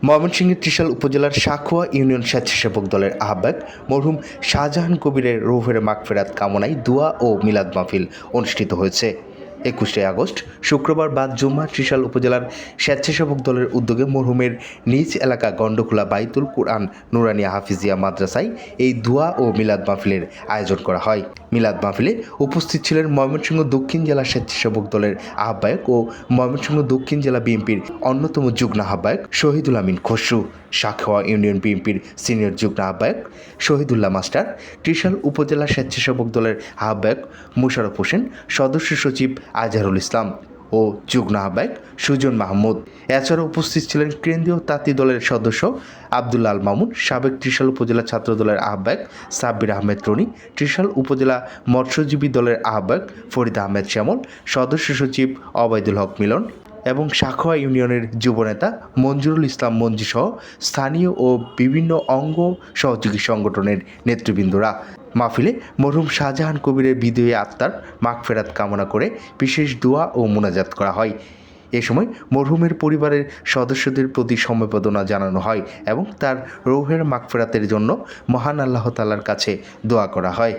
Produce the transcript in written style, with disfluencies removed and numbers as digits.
ময়মনসিংহের ত্রিশাল উপজেলার সাঁখোয়া ইউনিয়ন স্বেচ্ছাসেবক দলের আহ্বায়ক মরহুম শাহজাহান কবিরের রুহের মাগফিরাত কামনায় দোয়া ও মিলাদ মাহফিল অনুষ্ঠিত হয়েছে। 21শে আগস্ট শুক্রবার বাদ জুম্মা ত্রিশাল উপজেলার স্বেচ্ছাসেবক দলের উদ্যোগে মরহুমের নিজ এলাকা গন্ডখোলা বাইতুল কুরআন নুরানিয়া হাফিজিয়া মাদ্রাসায় এই দোয়া ও মিলাদ মাহফিলের আয়োজন করা হয়। মিলাদ মাহফিলে উপস্থিত ছিলেন ময়মনসিংহ দক্ষিণ জেলা স্বেচ্ছাসেবক দলের আহ্বায়ক ও ময়মনসিংহ দক্ষিণ জেলা বিএনপির অন্যতম যুগ্ম আহ্বায়ক শহীদুল আমিন খসরু, সাঁখোয়া ইউনিয়ন বিএনপির সিনিয়র যুগ্ম আহ্বায়ক শহীদুল্লাহ মাস্টার, ত্রিশাল উপজেলা স্বেচ্ছাসেবক দলের আহ্বায়ক মুশারফ হোসেন, সদস্য সচিব আজহারুল ইসলাম ও যুগ্ম আহ্বায়ক সুজন মাহমুদ। এছাড়া উপস্থিত ছিলেন কেন্দ্রীয় তাঁতি দলের সদস্য আব্দুল আল মামুন, সাবেক ত্রিশাল উপজেলা ছাত্র দলের আহ্বায়ক সাব্বির আহমেদ রনি, ত্রিশাল উপজেলা মৎস্যজীবী দলের আহ্বায়ক ফরিদ আহমেদ শ্যামল, সদস্য সচিব অবায়দুল হক মিলন এবং সাঁখোয়া ইউনিয়নের যুবনেতা মঞ্জুরুল ইসলাম মঞ্জু সহ স্থানীয় ও বিভিন্ন অঙ্গ সহযোগী সংগঠনের নেতৃবৃন্দরা। মাহফিলে মরহুম শাহজাহান কবিরের বিদেহী আত্মার মাগফিরাত কামনা করে বিশেষ দোয়া ও মোনাজাত করা হয়। এ সময় মরহুমের পরিবারের সদস্যদের প্রতি সমবেদনা জানানো হয় এবং তার রুহের মাগফিরাতের জন্য মহান আল্লাহ তাআলার কাছে দোয়া করা হয়।